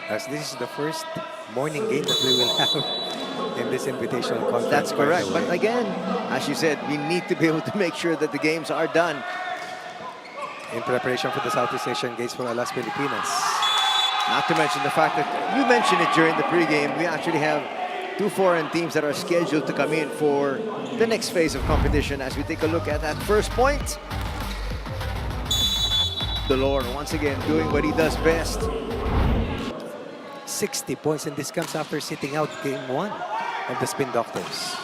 as this is the first morning game that we will have in this invitational conference. That's correct. But again, as you said, we need to be able to make sure that the games are done. In preparation for the Southeast Asian Games for Alas Pilipinas. Not to mention the fact that you mentioned it during the pregame, we actually have 2 foreign teams that are scheduled to come in for the next phase of competition. As we take a look at that first point, Dolor once again doing what he does best. 60 points, and this comes after sitting out game 1 of the Spin Doctors.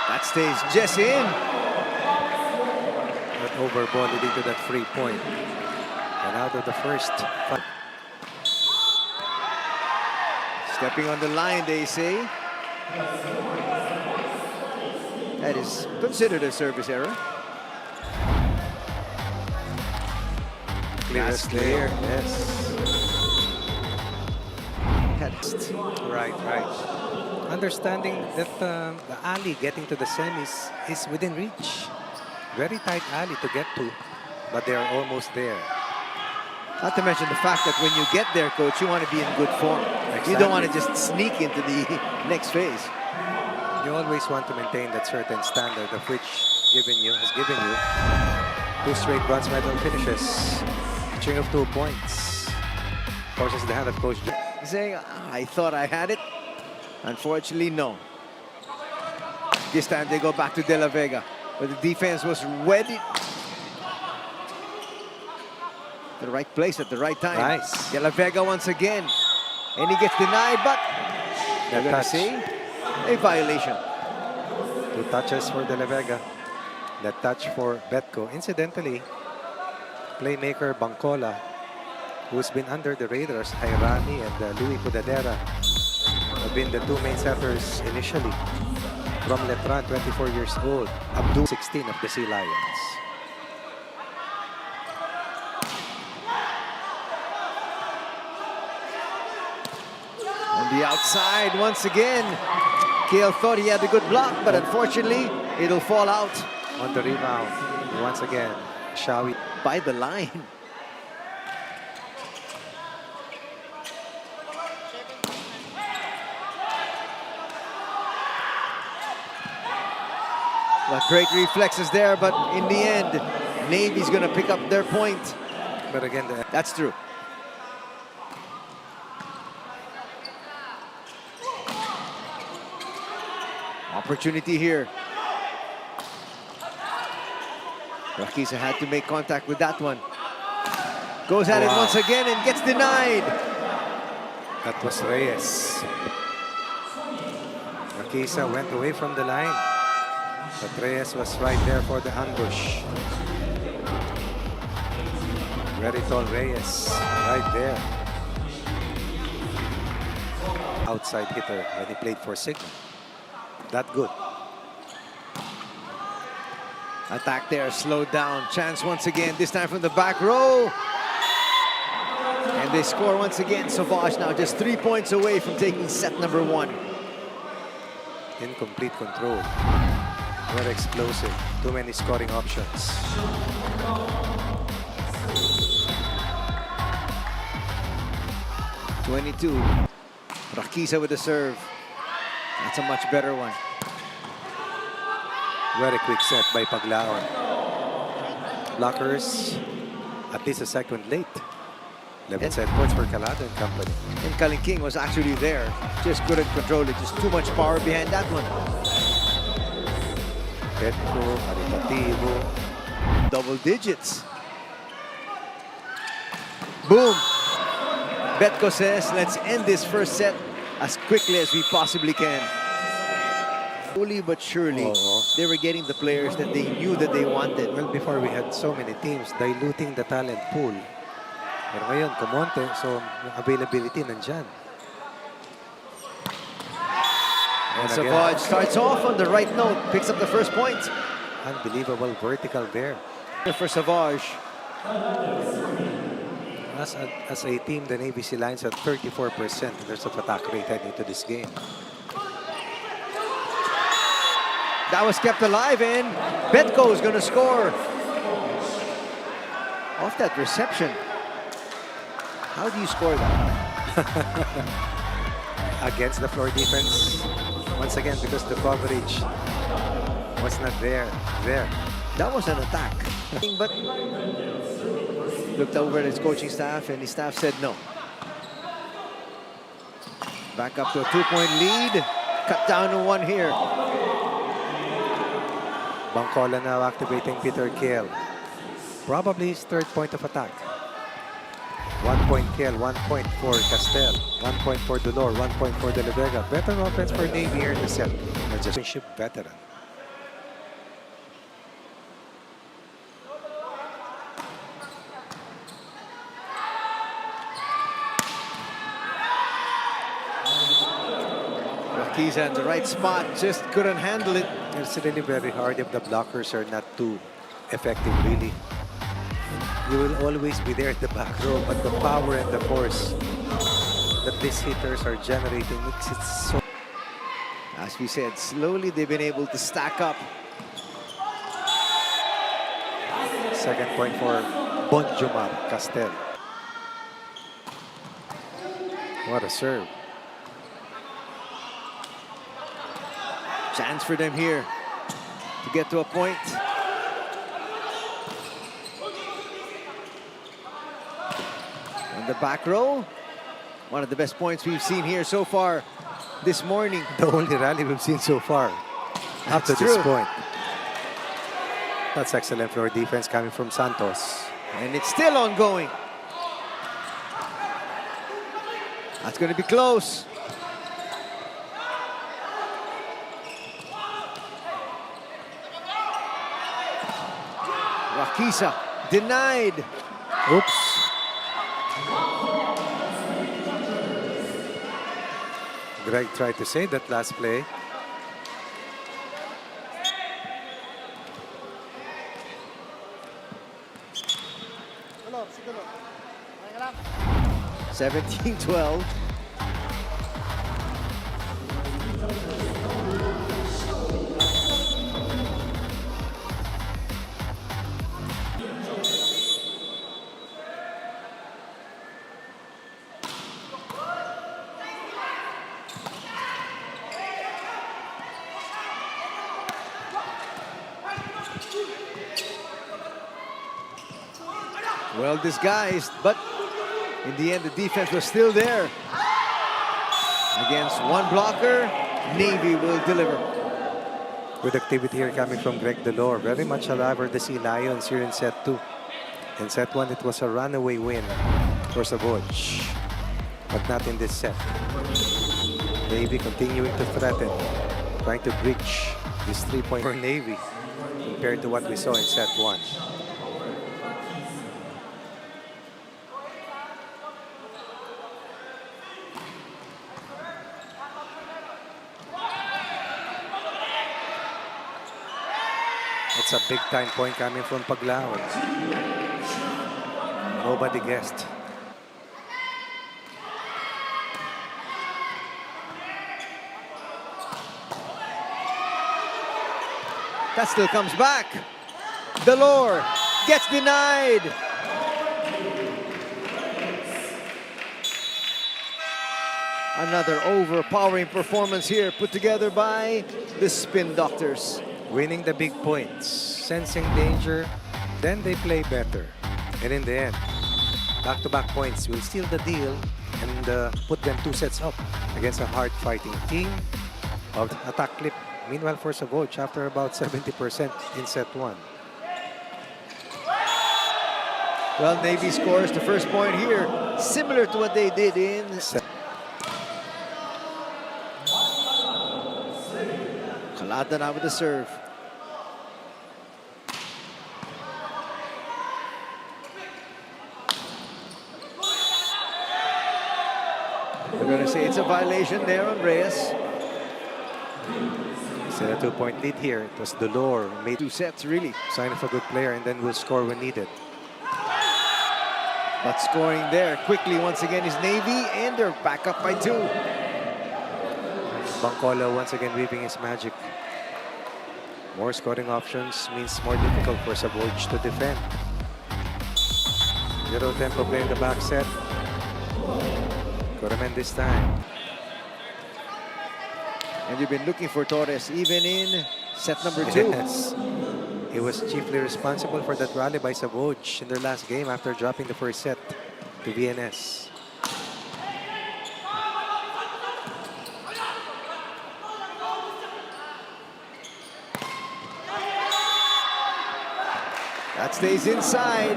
That stays just in. That overball leading to that free point. And out of the first 5. Stepping on the line, they say. That is considered a service error. Clear as clear. Yes. Right. Understanding that the alley getting to the semis is within reach. Very tight alley to get to, but they are almost there. Not to mention the fact that when you get there, coach, you want to be in good form. Exactly. You don't want to just sneak into the next phase. You always want to maintain that certain standard of which has given you 2 straight bronze medal finishes, string of 2 points. Forces the hand of Coach J. Saying, I thought I had it. Unfortunately, no. This time they go back to De La Vega, but the defense was ready. The right place at the right time. Nice. De La Vega once again. And he gets denied, but they're going to see a violation. 2 touches for De La Vega. That touch for Betco. Incidentally, playmaker Bangcola, who's been under the radars, Jairami and Louis Cudadera, have been the 2 main setters initially. From Letran, 24 years old. Abdul, 16 of the Sealions. On the outside, once again, Kale thought he had a good block, but unfortunately, it'll fall out. On the rebound, once again, Shawi by the line. Well, great reflexes there, but in the end, Navy's going to pick up their point. But again, that's true. Opportunity here. Rakisa had to make contact with that one. Goes at it once again and gets denied. That was Reyes. Rakisa went away from the line, but Reyes was right there for the ambush. Very tall Reyes, right there. Outside hitter when he played for Sigma. That good. Attack there, slowed down. Chance once again, this time from the back row. And they score once again. Savouge now just 3 points away from taking set number 1. In complete control. Very explosive. Too many scoring options. (22). Rakisa with the serve. That's a much better one. Very quick set by Paglaon. Blockers, at least a second late. 11 set points for Calado and company. And Clinching was actually there. Just couldn't control it. Just too much power behind that one. Petco, Maritativo. Double digits. Boom. Betco says, let's end this first set as quickly as we possibly can. Slowly but surely, they were getting the players that they knew that they wanted. Well, before we had so many teams diluting the talent pool. Pero ngayon, kumonte, so yung availability nandyan. And Savouge starts off on the right note, picks up the first point. Unbelievable vertical there. For Savouge. As a team, the Navy Sealions had 34% in terms of attack rate heading into this game. That was kept alive, and Betco is going to score. Off that reception. How do you score that? Against the floor defense. Once again, because the coverage was not there. That was an attack. But looked over at his coaching staff, and his staff said no. Back up to a 2-point lead. Cut down to 1 here. Bangkola now activating Peter Kiel. Probably his 3rd point of attack. 1 point Kiel, 1 point for Castel, 1 point for Dolor, 1 point for De La Vega. Better offense for Navy here in the set. A championship veteran. He's at the right spot, just couldn't handle it. It's really very hard if the blockers are not too effective, really. You will always be there at the back row, but the power and the force that these hitters are generating makes it so... As we said, slowly they've been able to stack up. 2nd point for Bonjumar Castel. What a serve. Chance for them here to get to a point. On the back row, one of the best points we've seen here so far this morning. The only rally we've seen so far up to That's this true. point. That's excellent floor defense coming from Santos. And it's still ongoing. That's going to be close. Rakisa denied. Oops. Greg tried to save that last play. Hello. 17-12. Well disguised, but in the end the defense was still there. Against one blocker, Navy will deliver. Good activity here coming from Greg Delor. Very much alive are the Sealions here in set 2. In set 1, it was a runaway win for Savouge, but not in this set. Navy continuing to threaten, trying to breach this 3-point for Navy compared to what we saw in set 1. It's a big-time point coming from Paglaon. Nobody guessed. That still comes back. Delor gets denied. Another overpowering performance here put together by the Spin Doctors. Winning the big points, sensing danger, then they play better. And in the end, back-to-back points will seal the deal and put them 2 sets up against a hard-fighting team of Attack Clip. Meanwhile, for Savouge, after about 70% in set 1. Well, Navy scores the first point here, similar to what they did in Set. Kalata now with the serve. We're going to say it's a violation there on Reyes. It's a 2-point lead here. It was Delor who made 2 sets, really. sign of a good player and then will score when needed. But scoring there quickly once again is Navy, and they're back up by 2. Bangkola once again weaving his magic. More scoring options means more difficult for Savouge to defend. 0 tempo play in the back set. Could have meant this time. And you've been looking for Torres even in set number 2. Yes. He was chiefly responsible for that rally by Savouge in their last game after dropping the first set to VNS. That stays inside.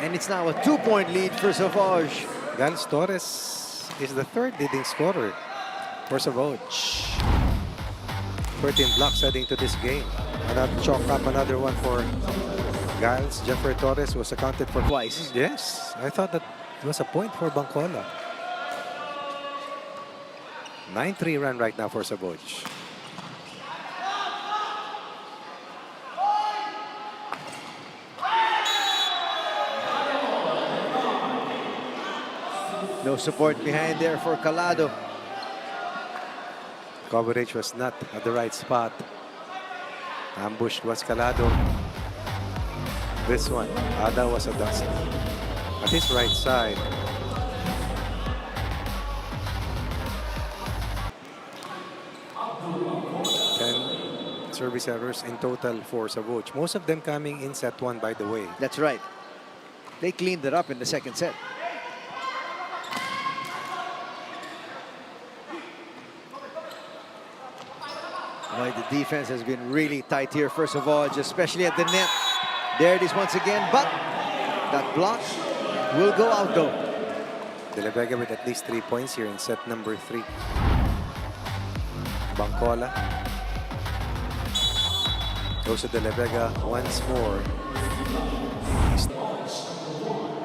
And it's now a 2-point lead for Savouge. Gans Torres is the third leading scorer for Savouge. 13 blocks heading to this game. Another chalk up, another one for Giles. Jeffrey Torres was accounted for Twice. Yes, I thought that it was a point for Bancola. 9-3 run right now for Savouge. No support behind there for Calado. Coverage was not at the right spot. Ambushed was Calado. This one, Ada was a dust. At his right side. Service errors in total for Savouge. Most of them coming in set 1, by the way. That's right. They cleaned it up in the second set. Boy, the defense has been really tight here, first of all, especially at the net. There it is once again, but that block will go out though. De La Vega with at least 3 points here in set number 3. Bancola goes to De La Vega once more.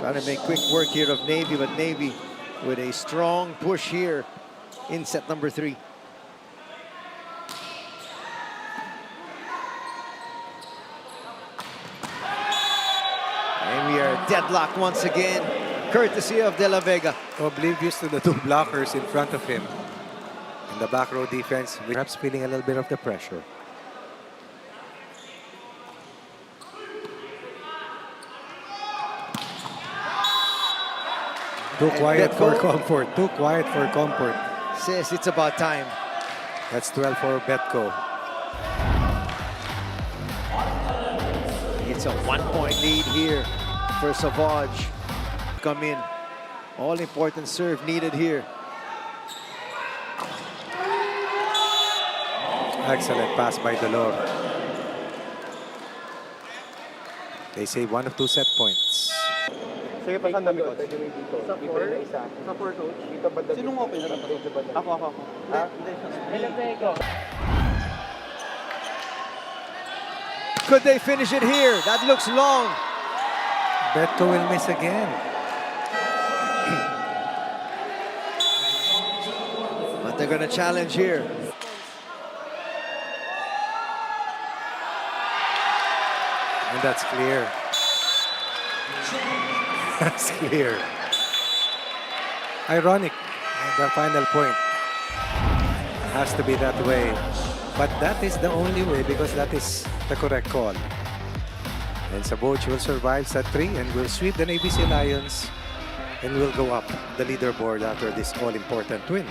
Trying to make quick work here of Navy, but Navy with a strong push here in set number 3. And we are deadlocked once again, courtesy of De La Vega. Oblivious to the 2 blockers in front of him. In the back row defense, perhaps feeling a little bit of the pressure. Too quiet for comfort. Too quiet for comfort. Says it's about time. That's 12 for Betco. It's a 1-point lead here for Savouge. Come in. All-important serve needed here. Excellent pass by Delor. They say 1 of 2 set points. Sige pa saan dami, coach? Sa 4? Sa 4, coach? Dito ba dami? Sinong open na Ako. Ha? Hindi. Could they finish it here? That looks long. Betco will miss again. But they're going to challenge here. And that's clear. That's clear. Ironic. The final point has to be that way. But that is the only way because that is the correct call. And Savouge will survive set 3 and will sweep the Navy Sealions and will go up the leaderboard after this all-important win.